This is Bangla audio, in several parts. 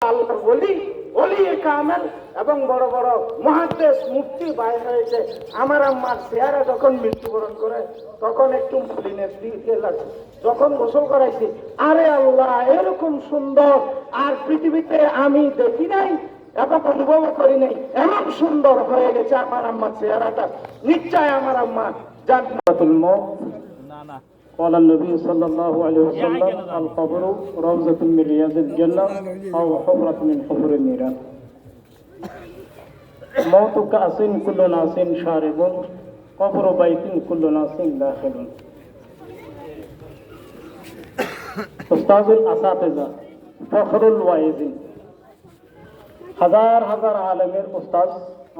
আল্লাহর ওলি ওলিয়ে কামেল এবং বড় বড় মুহাদ্দিস মুফতি বাইর হয়েছে। আমার আম্মার চেহারা যখন মৃত্যুবরণ করে তখন একটু ফুলিনের দিকে লাগছে, যখন গোসল করাইছি, আরে আল্লাহ এরকম সুন্দর আর পৃথিবীতে আমি দেখি নাই এবং অনুভব করি নাই, এমন সুন্দর হয়ে গেছে আমার আম্মার চেহারাটা। নিশ্চয় আমার আম্মা জান্নাতুল মউত। قال النبي صلى الله عليه وسلم القبر روضة من رياض الجنة أو حفرة من حفر النيران موت كأس كل ناس شارب قبر بيت كل ناس داخل أستاذ الأساتذة فخر الواعظين হাজার হাজার আলেমের উস্তাদ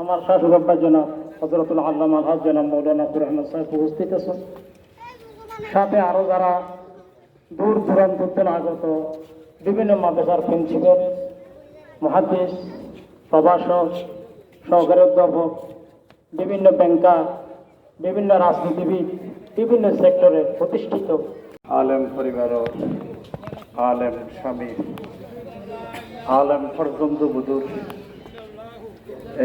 আমার শাশুড় আব্বা জনাব হযরতুল আল্লামা আলহাজ জনাব মাওলানা আব্দুর রহমান সাহেব উপস্থিত আছেন, সাথে আরো যারা দূর দূরান্ত থেকে আগত বিভিন্ন মাদ্রাসার প্রিন্সিপাল, মুহাদ্দিস, প্রভাষক, সহকারী অধ্যাপক, বিভিন্ন ব্যাংকার, বিভিন্ন রাজনীতিবিদ, বিভিন্ন সেক্টরে প্রতিষ্ঠিত আলেম পরিবার, আলেম স্বামী, আলেম ফরজন্দ বুদুর,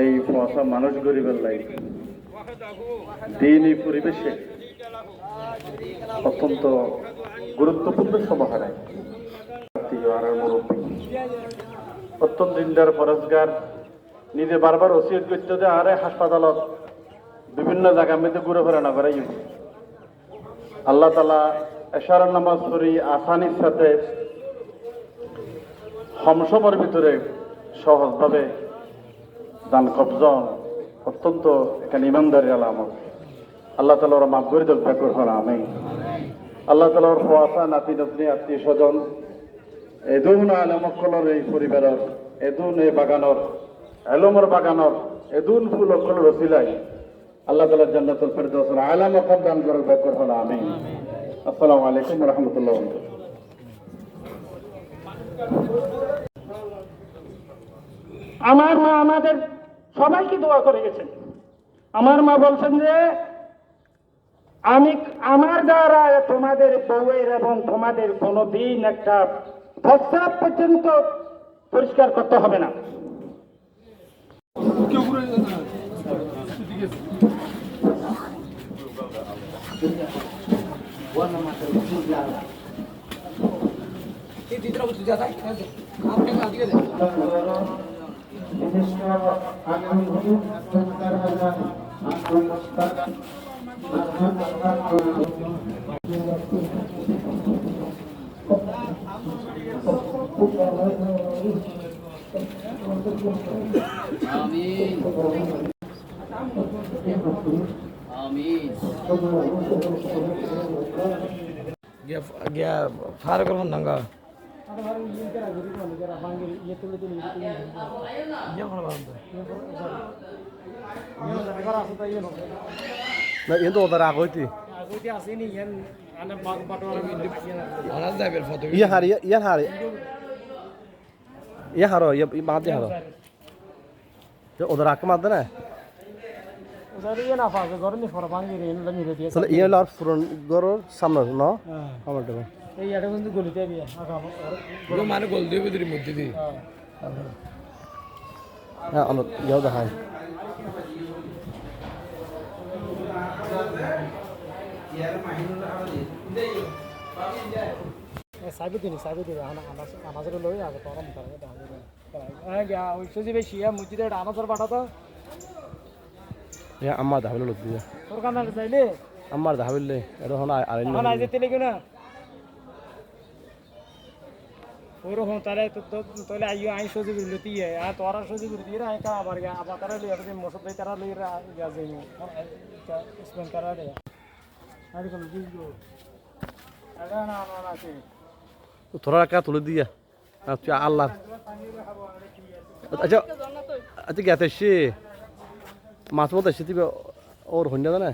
এই ফসা মানুষ গরিবের লাইফ দিনই পরিবেশে অত্যন্ত গুরুত্বপূর্ণ সমাহারায় অত্যন্ত দিনদার ফরজগার নিজে বারবার ওসিয়ত করতে যে আরে হাসপাতালত বিভিন্ন জায়গা মেয়েতে ঘুরে ফেরা না বেড়াই আল্লাহ তালা এশার নামাজ পড়ি আসানির সাথে সমসমের ভিতরে সহজভাবে দান কবজন অত্যন্ত এখানে ইমানদারি আলামত। আল্লাহ তালা ওরা মাফ করে দেবে হল আমি আল্লাহ তালার ফোয়াশা নাতি নাতনি আত্মীয় স্বজন এদুন আলমকলর এই পরিবারের এদুন এই বাগানর এলমর বাগানর এদুন ফুল অকলর রসিলাই আল্লাহ তালার জান্নাতুল ফেরদৌস আলা মাকাম দান করার ব্যাপার হল আমি। আসসালামু আলাইকুম ওয়া রাহমাতুল্লাহ। আমার মা আমাদের সবাইকে দোয়া করে গেছেন। আমার মা বলছেন যে আমি আমার দ্বারা তোমাদের বউয়ের এবং তোমাদের কোনোদিন একটা প্রস্রাব পর্যন্ত পরিষ্কার করতে হবে না। Faruk Rahman Nanga itu otak aku itu. Iya hari, iya hari. Iya haro, iya mati haro. Itu otak aku mati na. Soalnya iya lar front goror samar, no? Kamar dulu. এই এটা কিন্তু গলিতে বিয়া পুরো মানে গোল দিয়ে ভিতরে মধ্যে দিয়ে হ্যাঁ আমরা যাও দেখাই সাইবুদ্দিন আনাজের লই আগে তরম করে হ্যাঁ গিয়া ওই সুজি বেশি মসজিদে আনাজের বাটাতো ইয়া আম্মা দাহলে লোক দিয়া তোর কান্না যাইলে আম্মার দাহলে এটা হন আইন না না যেতে লাগি না ওরকম তাহলে তাহলে আইও আই সুজি বিলতি আর তোরা সুজি বিলতি রে আই কা আবার গিয়া আবার তারা লই আর মসজিদ ভাই তারা লই গিয়া যাইনি স্পেন করা দে আর কোন জিগো আরে না না আছে তোরা কা তুলে দিয়া আচ্ছা আল্লাহ আচ্ছা আচ্ছা গেতে সে মাছ মতো এসে দিবে ওর হইনা না